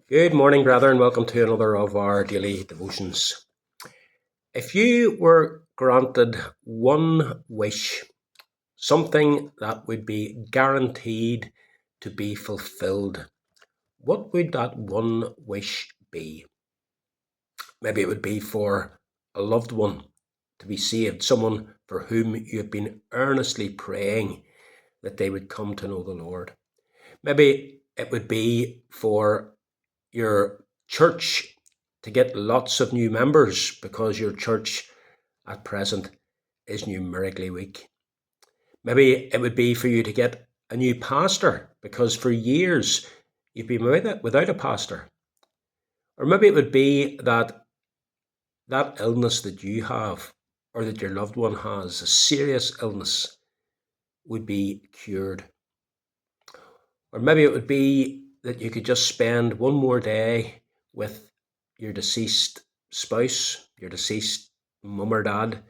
Good morning, brethren. Welcome to another of our daily devotions. If you were granted one wish, something that would be guaranteed to be fulfilled, what would that one wish be? Maybe it would be for a loved one to be saved, someone for whom you have been earnestly praying that they would come to know the Lord. Maybe it would be for your church to get lots of new members because your church at present is numerically weak. Maybe it would be for you to get a new pastor because for years you've been without a pastor. Or maybe it would be that illness that you have or that your loved one has, a serious illness, would be cured. Or maybe it would be that you could just spend one more day with your deceased spouse, your deceased mum or dad,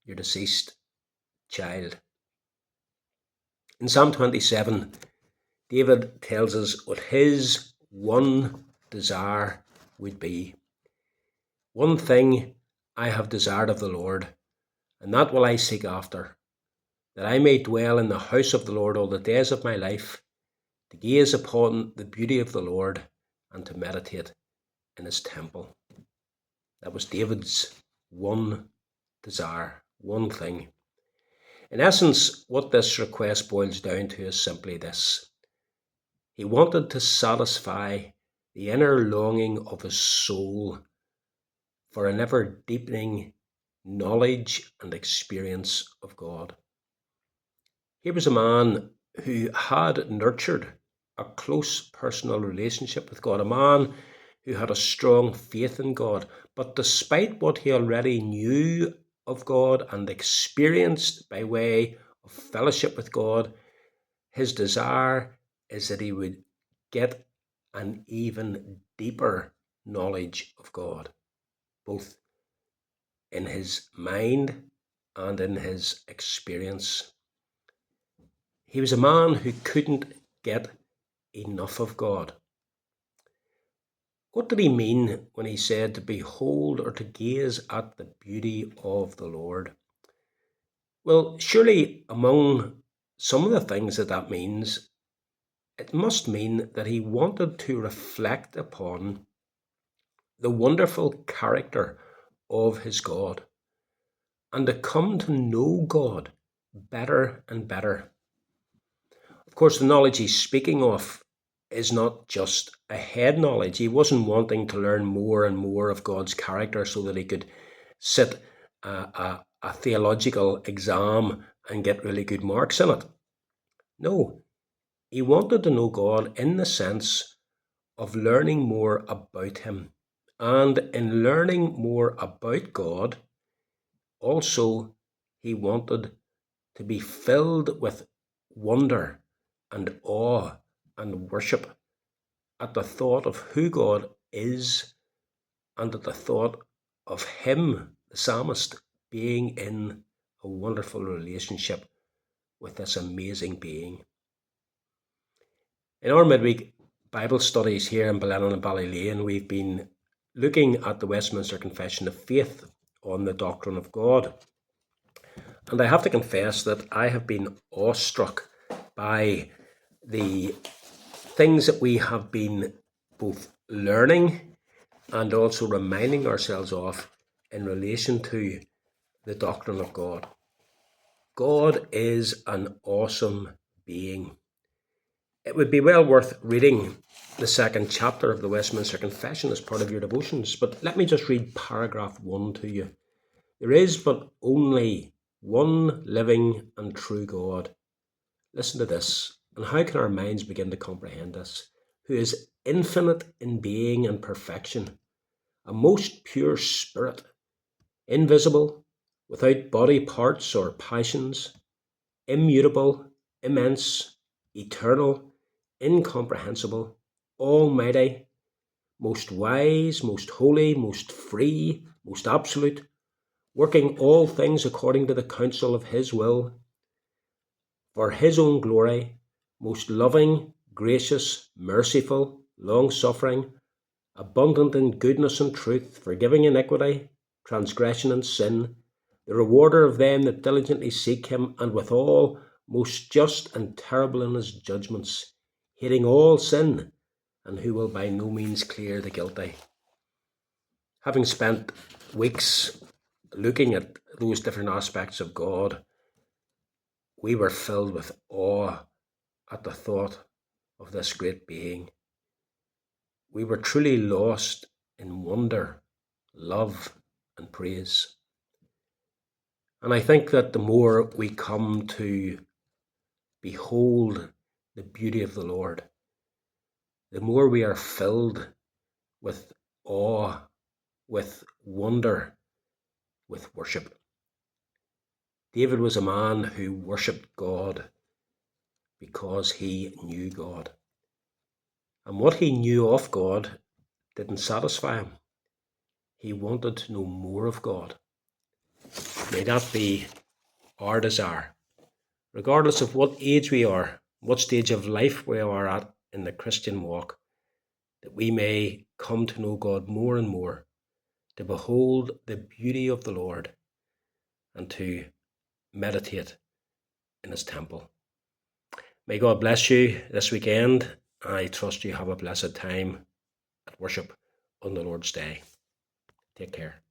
your deceased child. In Psalm 27, David tells us what his one desire would be. One thing I have desired of the Lord, and that will I seek after, that I may dwell in the house of the Lord all the days of my life, to gaze upon the beauty of the Lord and to meditate in his temple. That was David's one desire, one thing. In essence, what this request boils down to is simply this. He wanted to satisfy the inner longing of his soul for an ever deepening knowledge and experience of God. Here was a man who had nurtured a close personal relationship with God, a man who had a strong faith in God, but despite what he already knew of God and experienced by way of fellowship with God, his desire is that he would get an even deeper knowledge of God, both in his mind and in his experience. He was a man who couldn't get enough of God. What did he mean when he said to behold or to gaze at the beauty of the Lord? Well, surely among some of the things that means, it must mean that he wanted to reflect upon the wonderful character of his God and to come to know God better and better. Of course, the knowledge he's speaking of is not just a head knowledge. He wasn't wanting to learn more and more of God's character so that he could sit a theological exam and get really good marks in it. No, he wanted to know God in the sense of learning more about him. And in learning more about God, also he wanted to be filled with wonder and awe and worship at the thought of who God is and at the thought of him, the psalmist, being in a wonderful relationship with this amazing being. In our midweek Bible studies here in Blenheim and Ballylane, we've been looking at the Westminster Confession of Faith on the doctrine of God. And I have to confess that I have been awestruck by the things that we have been both learning and also reminding ourselves of in relation to the doctrine of God. God is an awesome being. It would be well worth reading the second chapter of the Westminster Confession as part of your devotions, but let me just read paragraph 1 to you. There is but only one living and true God. Listen to this, and how can our minds begin to comprehend this? Who is infinite in being and perfection, a most pure spirit, invisible, without body parts or passions, immutable, immense, eternal, incomprehensible, almighty, most wise, most holy, most free, most absolute, working all things according to the counsel of his will, for his own glory, most loving, gracious, merciful, long-suffering, abundant in goodness and truth, forgiving iniquity, transgression and sin, the rewarder of them that diligently seek him, and withal most just and terrible in his judgments, hating all sin, and who will by no means clear the guilty. Having spent weeks looking at those different aspects of God, we were filled with awe at the thought of this great being. We were truly lost in wonder, love, and praise. And I think that the more we come to behold the beauty of the Lord, the more we are filled with awe, with wonder, with worship. David was a man who worshipped God because he knew God. And what he knew of God didn't satisfy him. He wanted to know more of God. May that be our desire, regardless of what age we are, what stage of life we are at in the Christian walk, that we may come to know God more and more, to behold the beauty of the Lord, and to meditate in his temple. May God bless you this weekend. I trust you have a blessed time at worship on the Lord's Day. Take care.